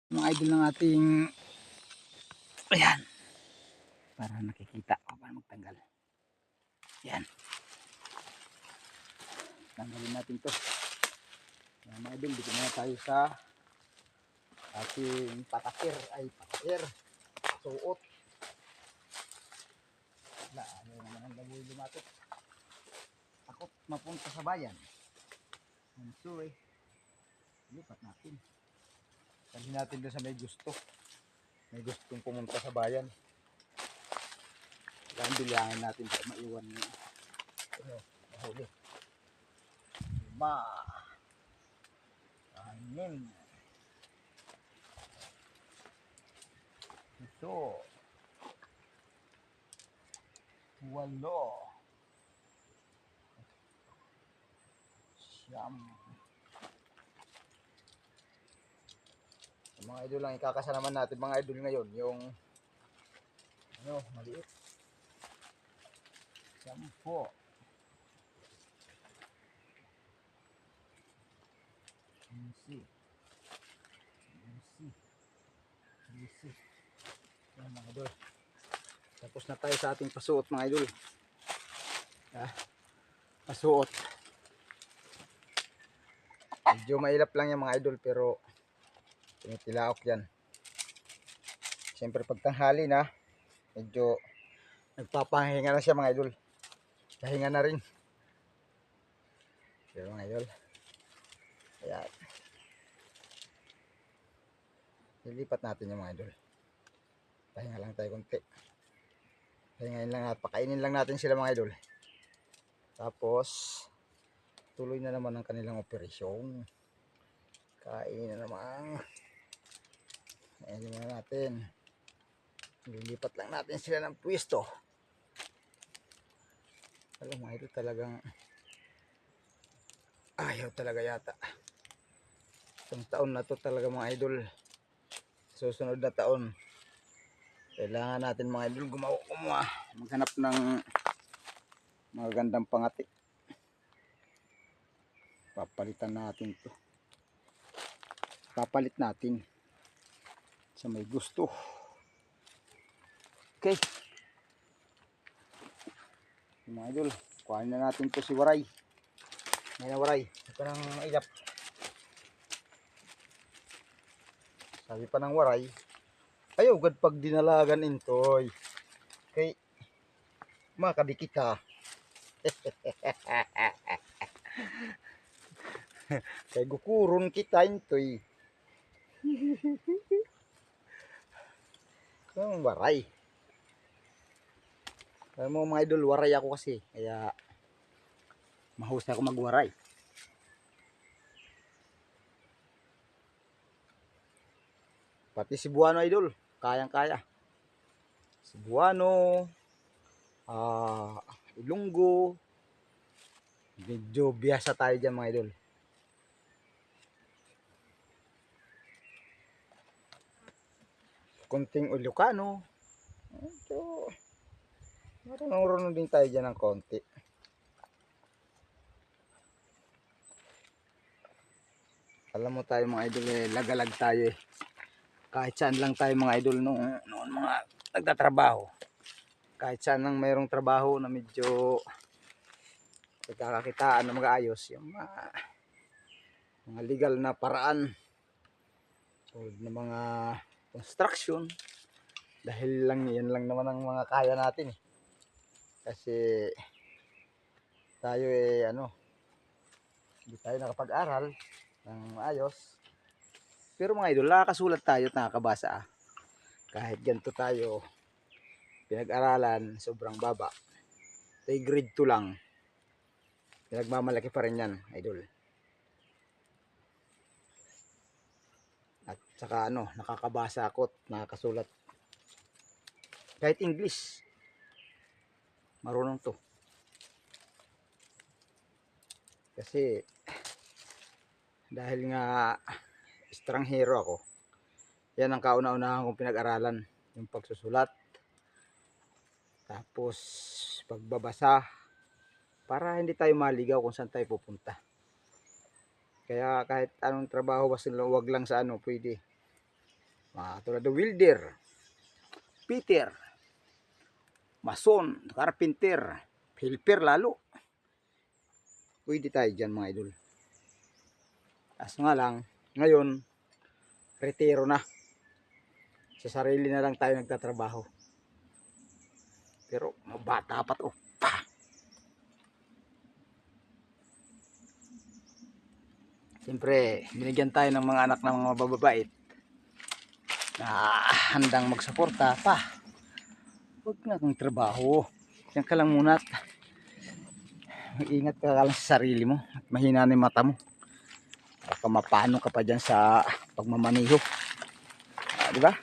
Mga idol ng ating, ayan, para nakikita o para magtanggal. Ayan, tanggalin natin to. Ayan, mga idol, dito na tayo sa ating patakir, suot. Wala, ano naman ang lagoy lumatot. Takot mapunta sa bayan. So lipat natin. Sabi natin doon sa may gusto. May gustong pumunta sa bayan. Kaya bilangin natin para maiwan niya. Mahuli. 5, 6, 7, 8, siyam. Yung mga idol lang ikakasanaman natin mga idol ngayon. Yung maliit. 10. 15. Yan mga idol. Tapos na tayo sa ating pasuot mga idol. Pasuot. Medyo mailap lang yan mga idol pero tinitilaok yan. Siyempre pag tanghali na, medyo nagpapahinga na siya mga idol. Pahinga na rin. Pero mga idol. Ayan. Lilipat natin yung mga idol. Pahinga lang tayo konti. Pahingain lang at pakainin lang natin sila mga idol. Tapos tuloy na naman ang kanilang operasyon. Kain na naman. Ayan na natin. Lilipat lang natin sila ng pwesto. Alam mga idol talagang ayaw talaga yata. Itong taon na to talaga mga idol. Susunod na taon. Kailangan natin mga idol gumawa, maghanap ng magandang pangati. Papalitan natin to. Papalit natin sa may gusto. Okay. Mga idol, kuhanin na natin to si Waray. Ngayon Waray, ito nang ilap. Sabi pa ng Waray, ayaw gad pag dinalagan intoy. Kay makadikit ka. Kay gukuron kita intoy. Ang Waray. Alam mo mga idol, waray ako kasi. Kaya mahusay ako magwaray. Pati Cebuano idol, kayang-kaya. Cebuano, Ilonggo. Medyo biyasa tayo dyan mga idol. Konting Ilocano. So, marunong din tayo dyan ng konti. Alam mo tayo mga idol lagalag tayo Kahit saan lang tayo mga idol noon mga nagtatrabaho. Kahit saan lang mayroong trabaho na medyo pagkakakitaan na mag-aayos. Yung mga legal na paraan. Tulad ng mga construction. Dahil lang yan lang naman ang mga kaya natin Kasi tayo hindi tayo nakapag-aral ng ayos. Pero mga idol, nakakasulat tayo at nakakabasa. Kahit ganito tayo pinag-aralan, sobrang baba. Ito'y grade 2 lang. Pinagmamalaki pa rin yan, idol. At saka nakakabasa ako at nakakasulat. Kahit English, marunong to. Kasi dahil nga estranghero ako, yan ang kauna-unahan kong pinag-aralan, yung pagsusulat, tapos pagbabasa, para hindi tayo maligaw kung saan tayo pupunta. Kaya kahit anong trabaho, basta wag lang sa pwede. Tulad ng welder, fitter, mason, carpenter, helper lalo. Pwede tayo dyan mga idol. Kaso nga lang, ngayon, retiro na. Sa sarili na lang tayo nagtatrabaho. Pero bata pa to. Siyempre, binigyan tayo ng mga anak ng mga mababait na handang magsuporta pa. Huwag na kang trabaho. Diyan ka lang muna at mag-ingat ka lang sa sarili mo. At mahina na yung mata mo. Baka mapano ka pa dyan sa pagmamaniho. Diba?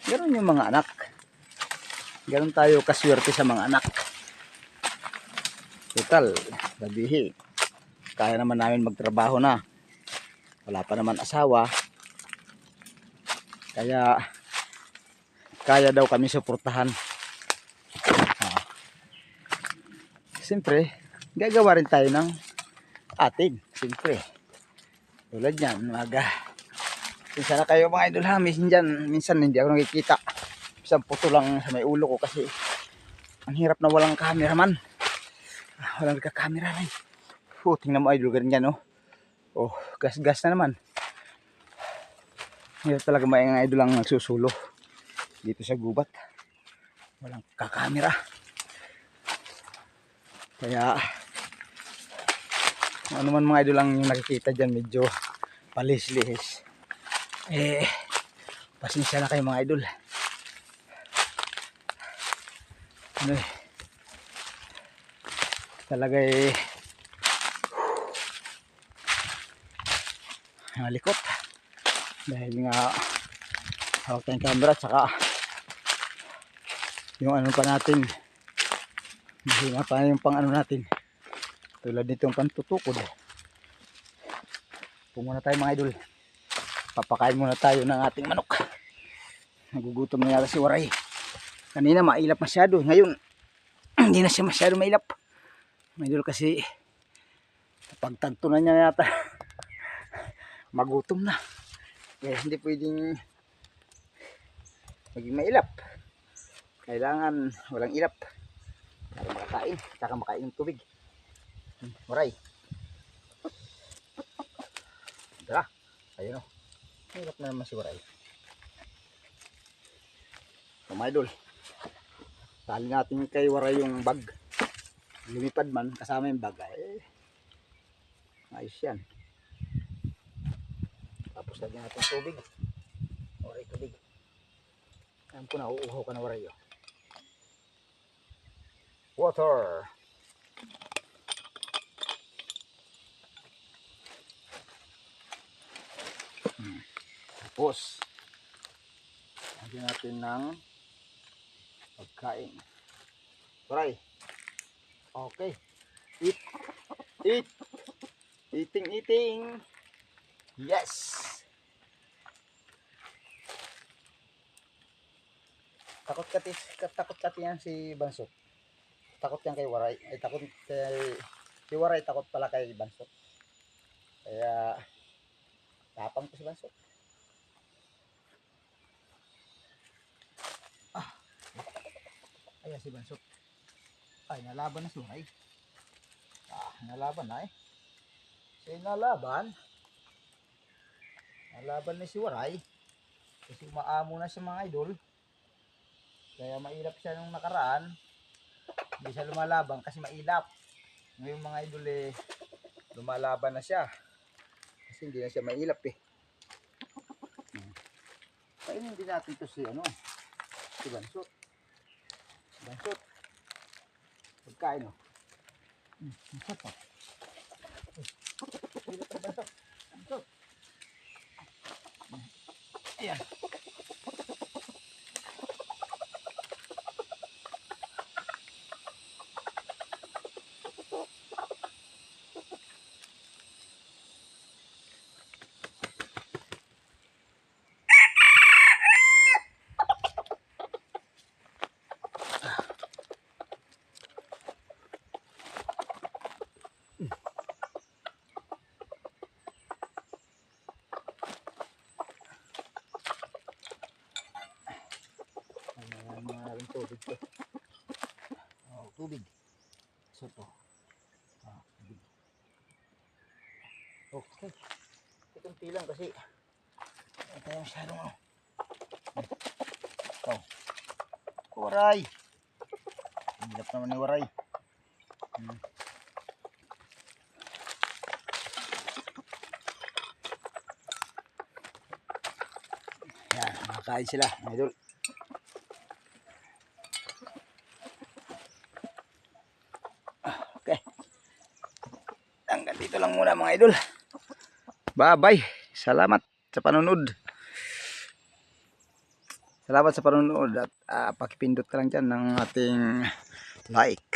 Ganon yung mga anak. Ganon tayo kaswerte sa mga anak. Total, sabihin, kaya naman namin magtrabaho na. Wala pa naman asawa. Kaya daw kami suportahan. Siyempre, gagawa rin tayo ng atin. Siyempre. Tulad yan, minsan na kayo mga idol ha, minsan hindi ako nakikita. Isang puto lang sa may ulo ko kasi ang hirap na walang cameraman. Walang nagka-camera rin. Tingnan mo idol, ganyan no. Gas-gas na naman. Hirap talaga mga idol lang nagsusulo dito sa gubat. Walang kakamera. Kaya ano man mga idol lang yung nakikita dyan medyo palis-lihis. Pasensya na kayo mga idol. Talaga malikot dahil nga hawak tayong camera tsaka yung ano pa natin, mahina pa yung pang ano natin tulad nitong pantutukod. Muna tayo mga idol, papakain muna tayo ng ating manok. Nagugutom na yata si Waray. Kanina mailap masyado, ngayon hindi na siya masyado mailap mga idol kasi pagtagto na niya yata magutom na. Kaya hindi pwedeng maging mailap. Kailangan walang ilap para makakain, saka makain ng tubig. Waray. Tara, ayun o. Hirap na naman si Waray. So mga idol, tali natin kay Waray yung bag. Lumipad man, kasama yung bag. Ayos yan. Tapos lagyan natin tubig. Waray, tubig. Alam ko na, uuhaw ka na Waray. Water. Tapos lagyan natin ng pagkain. Waray. Okay. Eat. Eat. Eating. Yes. Takot yan si Bansot. Takot yan kay Waray. Si Waray takot pala kay Bansot. Kaya tapang ko si Bansot. Ayan si Bansot. Ay, nalaban na si Waray. Nalaban na Nalaban na si Waray. Kasi umaamo na siya mga idol. Kaya mailap siya nung nakaraan. Hindi siya lumalaban kasi mailap. Ngayon mga idol lumalaban na siya. Kasi hindi na siya mailap Kainin din natin ito si Bansot. Bansot. Pagkain Bansot pa. Bansot. Ayan. tubig to. Oh, tubig. So to. Ah, tubig. Okay. Kunti lang kasi hindi tayo masyadong ano. Oh. Waray. Ang hirap naman ni Waray. Yan, makakain sila, mga idol. Okay. Hanggang dito lang muna mga idol. Bye-bye. Salamat sa panonood. Salamat sa panonood at pakipindot ka lang dyan ng ating like.